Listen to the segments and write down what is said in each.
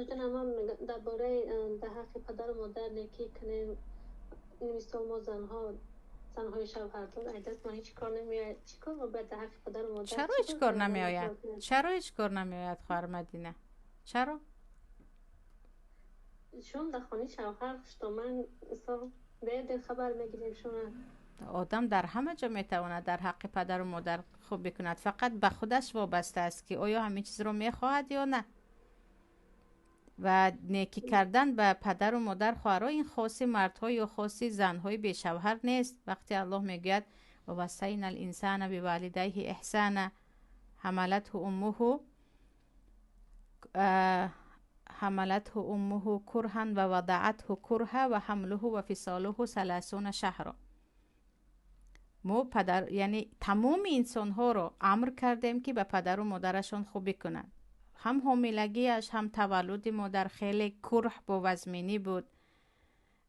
جان اما درباره در حق پدر و مادر نیکی کنیم، این مثال ما زنهای شوهردار عیدت ما هیچ کار نمیاد، چی کار ما باید در حق پدر و مادر چرا هیچ کار نمیآید؟ چرا هیچ کار نمیآید خواهر مدینه؟ چرا؟ شما در خانه شوهر شما من مثلا به خبر میگیریم شما آدم در همه جا میتواند در حق پدر و مادر خوب بکند، فقط به خودش وابسته است که آیا همین چیز رو میخواهد یا نه. و نیکی کردن به پدر و مادر خواهرها این خاصی مردها یا خاصی زنهای بیشوهر نیست. وقتی الله میگوید و وصینا الانسان بوالدیه احسانا حملته امه کرها و وضعته کرها و حمله و فصاله 30 شهرا. ما پدر یعنی تمام انسان ها رو امر کردیم که به پدر و مادرشان خوبی کنند. هم حاملگیش هم تولد مادر خیلی کرح با وزمینی بود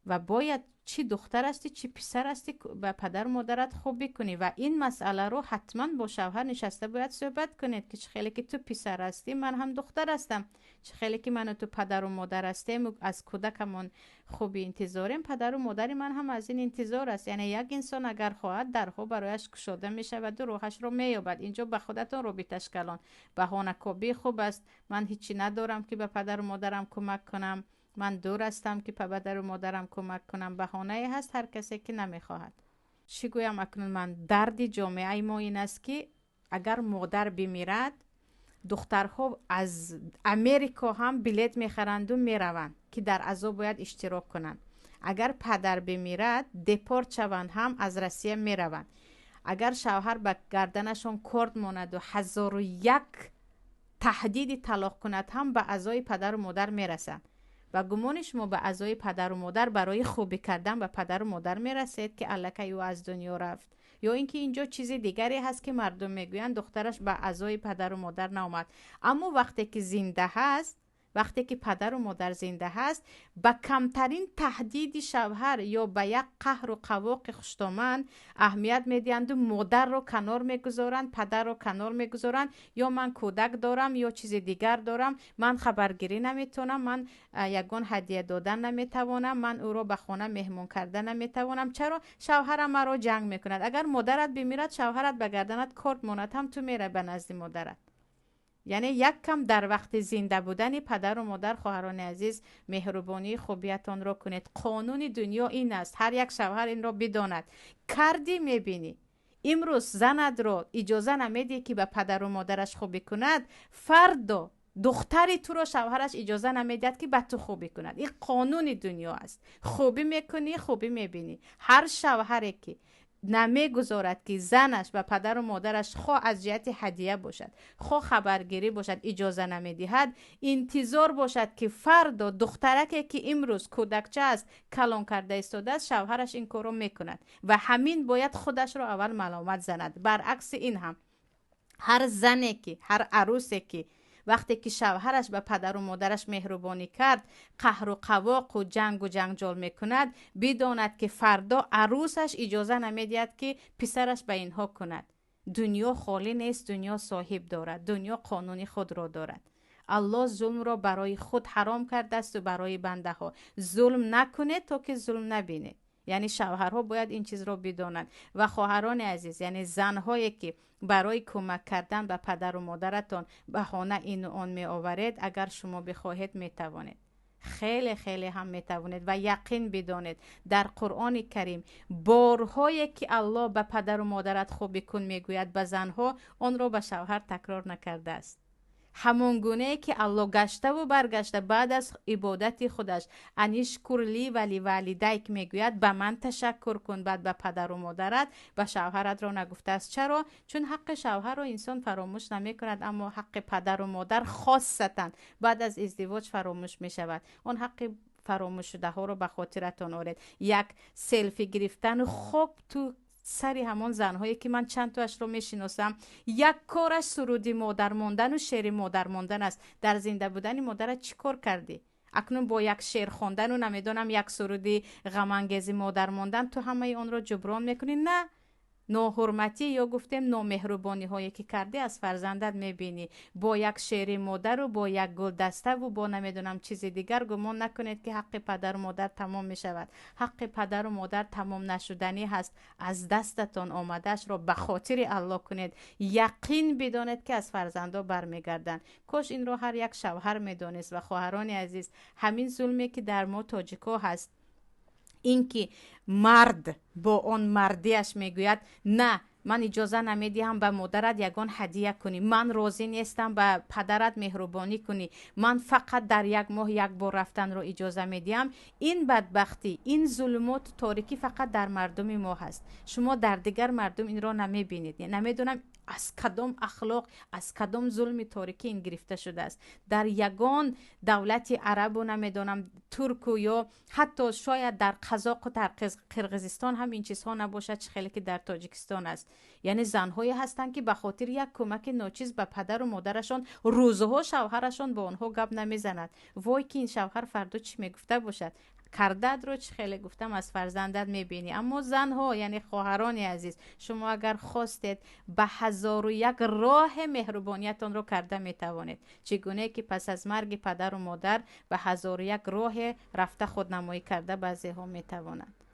و باید چی دختر هستی چی پسر هستی به پدر و مادرت خوبی کنی و این مسئله رو حتما با شوهر نشسته باید صحبت کنید که چه خیلی که تو پسر هستی من هم دختر هستم، چه خیلی که من و تو پدر و مادر هستیم از کودکمون خوبی انتظاریم، پدر و مادر من هم از این انتظار است. یعنی یک انسان اگر خواهد درها برایش گشوده میشه و دو روحش رو مییابد. اینجا به خودتون رو بیتشکلان بهانه کوبی خوب است، من هیچی ندارم که به پدر و مادرم کمک کنم، من دور هستم که پدر و مادرم کمک کنم، بهانه هست هر کسی که نمیخواهد. چی گویم اکنون من؟ درد جامعه ما این است که اگر مادر بمیرد دخترها از امریکا هم بلیت میخرند و میروند که در عزا باید اشتراک کنند. اگر پدر بمیرد دپورت شوند هم از روسیه میروند. اگر شوهر به گردنشون کرد ماند و 1001 تهدید طلاق کند هم به عزای پدر و مادر میرسند. و گمان شما به عزای پدر و مادر برای خوبی کردن به پدر و مادر میرسید که الکی او از دنیا رفت، یا اینکه اینجا چیز دیگری هست که مردم میگویند دخترش به عزای پدر و مادر نامد. اما وقتی که زنده هست، وقتی که پدر و مادر زنده هست، با کمترین تهدید شوهر یا به یک قهر و قواق خشتامن اهمیت میدهند و مادر رو کنار میگذارند، پدر رو کنار میگذارند، یا من کودک دارم یا چیز دیگر دارم، من خبرگیری نمیتونم، من یگان هدیه دادن نمیتوانم، من او رو به خانه مهمون کردن نمیتوانم. چرا؟ شوهرم مرا جنگ میکند. اگر مادرت بمیرد شوهرت به گردنت کرد ماند هم تو میره به نزد مادرت. یعنی یک کم در وقت زنده بودن پدر و مادر خواهران عزیز مهربانی خوبیتان را کنید. قانون دنیا این است، هر یک شوهر این را بداند. کردی میبینی امروز زند را اجازه نمیدی که به پدر و مادرش خوبی کند، فردا دختری تو رو شوهرش اجازه نمیدید که به تو خوبی کند. این قانون دنیا است. خوبی میکنی خوبی میبینی. هر شوهری که نمیگذارد که زنش و پدر و مادرش خواه از جهت هدیه باشد خواه خبرگیری باشد اجازه نمیدهد، انتظار باشد که فردا دخترکی که امروز کودکچه است کلان کرده ایستاده است شوهرش این کارو میکند و همین باید خودش رو اول ملامت زند. برعکس این هم هر زنی که هر عروسی که وقتی که شوهرش به پدر و مادرش مهربانی کرد قهر و قواق و جنگال میکند، بداند که فردا عروسش اجازه نمیدهد که پسرش به اینها کند. دنیا خالی نیست، دنیا صاحب دارد، دنیا قانونی خود را دارد. الله ظلم را برای خود حرام کرده است و برای بنده ها. ظلم نکنه تا که ظلم نبینه. یعنی شوهرها باید این چیز را بدانند. و خواهران عزیز، یعنی زنهایی که برای کمک کردن به پدر و مادرتان بهانه این و آن می آورید، اگر شما بخواهید می توانید، خیلی خیلی هم می توانید. و یقین بدانید در قرآن کریم بارهایی که الله به پدر و مادرت خوبی کن میگوید به زنها، آن را به شوهر تکرار نکرده است. همون گونه که الله گشته و برگشته بعد از عبادت خودش انیشکر لی ولی والدیک میگوید به من تشکر کن، بعد به پدر و مادرت، به شوهرت را نگفته است. چرا؟ چون حق شوهر را انسان فراموش نمی کند، اما حق پدر و مادر خاصتا بعد از ازدواج فراموش می شود. اون حق فراموش شده ها رو به خاطرتون آورید. یک سلفی گرفتن خوب تو سری همون زنهایی که من چند تاش رو میشناسم، یک کارش سرودی مادر موندن و شعر مادر موندن است. در زنده بودن مادرت چی کار کردی؟ اکنون با یک شعر خوندن و نمیدونم یک سرودی غم انگیز مادر موندن تو همه اون رو جبران میکنی؟ نه، ناحرمتی یا گفتیم نامهربانی هایی که کردی از فرزندت میبینی. با یک شیر مادر و با یک گل دسته و با نمیدونم چیز دیگر گمان نکنید که حق پدر و مادر تمام میشود. حق پدر و مادر تمام نشدنی هست. از دستتان آمدهش را به خاطر الله کنید. یقین بدانید که از فرزندا برمیگردن. کاش این رو هر یک شوهر میدانست. و خواهران عزیز، همین ظلمی که در ما تاجیکا هست، اینکه مرد با آن مردیش میگوید نه، من اجازه نمیدهم به مادرت یگان هدیه کنی، من راضی نیستم به پدرت مهربانی کنی، من فقط در یک ماه یک بار رفتن رو اجازه میدیم. این بدبختی، این ظلمات تاریکی فقط در مردم ما هست. شما در دیگر مردم این را نمیبینید. نمیدونم از کدام اخلاق، از کدام ظلم تاریکی این گرفته شده است. در یگان دولت عرب و نمیدونم ترک و یا حتی شاید در قزاق و در قرقیزستان هم این چیزها نباشد چه خیلی که در تاجیکستان است. یعنی زنهایی هستند که به خاطر یک کمک ناچیز به پدر و مادرشان روزها شوهرشان با آنها گپ نمیزند. وای که این شوهر فردا چی میگفته باشد. کردت رو چه خیلی گفتم از فرزندت میبینی. اما زنها، یعنی خواهران عزیز، شما اگر خواستید به 1001 راه مهربانیتان رو کرده میتوانید. چگونه که پس از مرگ پدر و مادر به 1001 راه رفته خودنمایی کرده بعضی ها میتوانند.